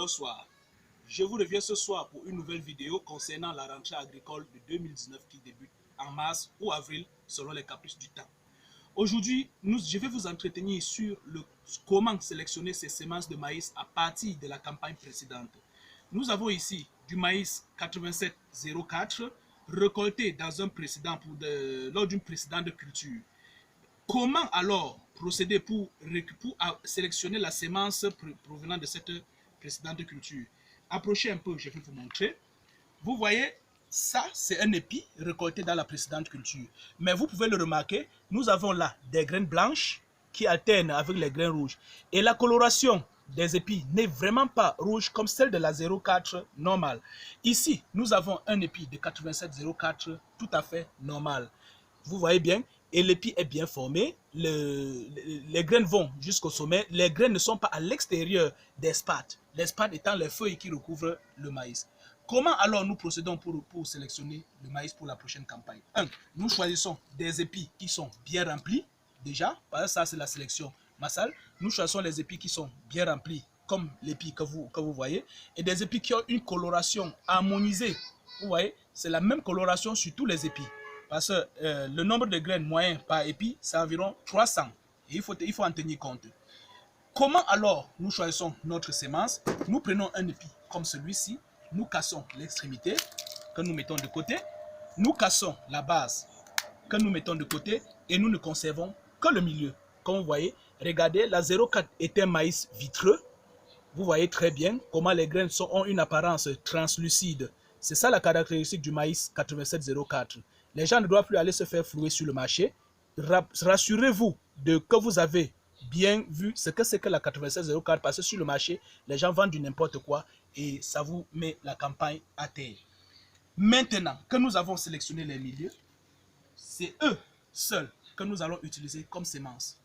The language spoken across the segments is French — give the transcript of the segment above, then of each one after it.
bonsoir. Je vous reviens ce soir pour une nouvelle vidéo concernant la rentrée agricole de 2019 qui débute en mars ou avril selon les caprices du temps. Aujourd'hui, je vais vous entretenir sur comment sélectionner ces semences de maïs à partir de la campagne précédente. Nous avons ici du maïs 8704 récolté dans un précédent lors d'une précédente culture. Comment alors procéder pour sélectionner la semence provenant de cette précédente culture? Approchez un peu, je vais vous montrer. Vous voyez, ça c'est un épi récolté dans la précédente culture. Mais vous pouvez le remarquer, nous avons là des graines blanches qui alternent avec les graines rouges. Et la coloration des épis n'est vraiment pas rouge comme celle de la 04 normale. Ici, nous avons un épi de 8704 tout à fait normal. Vous voyez bien, et l'épi est bien formé, les graines vont jusqu'au sommet, les graines ne sont pas à l'extérieur des spathes, les spathes étant les feuilles qui recouvrent le maïs. Comment alors nous procédons pour sélectionner le maïs pour la prochaine campagne? 1. Nous choisissons des épis qui sont bien remplis, déjà, parce que ça c'est la sélection massale. Nous choisissons les épis qui sont bien remplis, comme l'épi que vous voyez, et des épis qui ont une coloration harmonisée. Vous voyez, c'est la même coloration sur tous les épis. Parce que le nombre de graines moyen par épi, c'est environ 300. Et il faut en tenir compte. Comment alors nous choisissons notre semence? Nous prenons un épi comme celui-ci. Nous cassons l'extrémité que nous mettons de côté. Nous cassons la base que nous mettons de côté. Et nous ne conservons que le milieu. Comme vous voyez, regardez, la 04 est un maïs vitreux. Vous voyez très bien comment les graines ont une apparence translucide. C'est ça la caractéristique du maïs 8704. Les gens ne doivent plus aller se faire flouer sur le marché. Rassurez-vous que vous avez bien vu ce que c'est que la 8704 parce que sur le marché, les gens vendent du n'importe quoi et ça vous met la campagne à terre. Maintenant que nous avons sélectionné les milieux, c'est eux seuls que nous allons utiliser comme semences.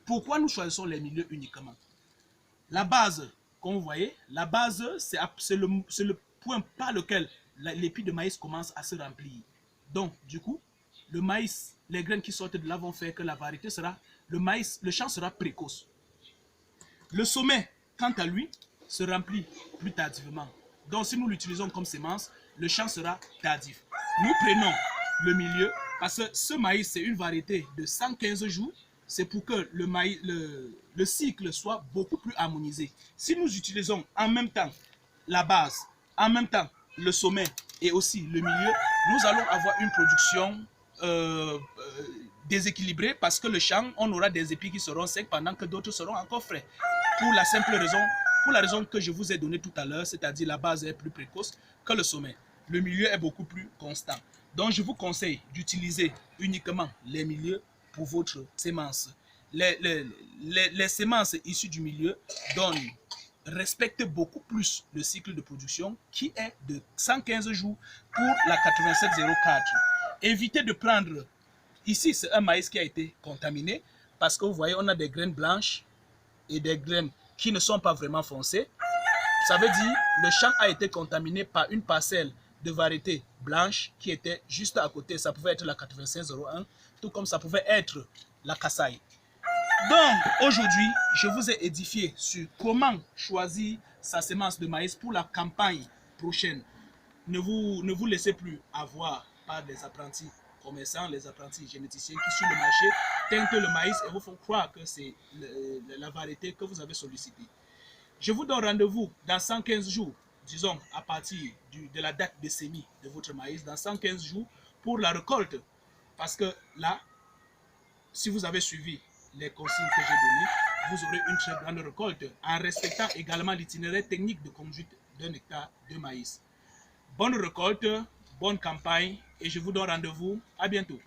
Pourquoi nous choisissons les milieux uniquement? La base, comme vous voyez, la base, c'est le point par lequel l'épi de maïs commence à se remplir. Donc, du coup, le maïs, les graines qui sortent de là vont faire que la variété sera, le champ sera précoce. Le sommet, quant à lui, se remplit plus tardivement. Donc, si nous l'utilisons comme semence, le champ sera tardif. Nous prenons le milieu, parce que ce maïs, c'est une variété de 115 jours. C'est pour que le cycle soit beaucoup plus harmonisé. Si nous utilisons en même temps la base, en même temps le sommet et aussi le milieu, nous allons avoir une production déséquilibrée parce que le champ, on aura des épis qui seront secs pendant que d'autres seront encore frais. Pour la simple raison, que je vous ai donnée tout à l'heure, c'est-à-dire la base est plus précoce que le sommet. Le milieu est beaucoup plus constant. Donc je vous conseille d'utiliser uniquement les milieux pour votre sémence. Les semences issues du milieu respectent beaucoup plus le cycle de production qui est de 115 jours pour la 8704. Évitez de prendre, ici c'est un maïs qui a été contaminé parce que vous voyez on a des graines blanches et des graines qui ne sont pas vraiment foncées. Ça veut dire le champ a été contaminé par une parcelle de variété blanche qui était juste à côté. Ça pouvait être la 8501, tout comme ça pouvait être la Kasaï. Donc, aujourd'hui, je vous ai édifié sur comment choisir sa semence de maïs pour la campagne prochaine. Ne vous laissez plus avoir par les apprentis commerçants, les apprentis généticiens qui, sur le marché, teintent le maïs et vous font croire que c'est la variété que vous avez sollicitée. Je vous donne rendez-vous dans 115 jours, disons à partir de la date de semis de votre maïs, dans 115 jours pour la récolte. Parce que là, si vous avez suivi les consignes que j'ai données, vous aurez une très grande récolte en respectant également l'itinéraire technique de conduite d'un hectare de maïs. Bonne récolte, bonne campagne et je vous donne rendez-vous à bientôt.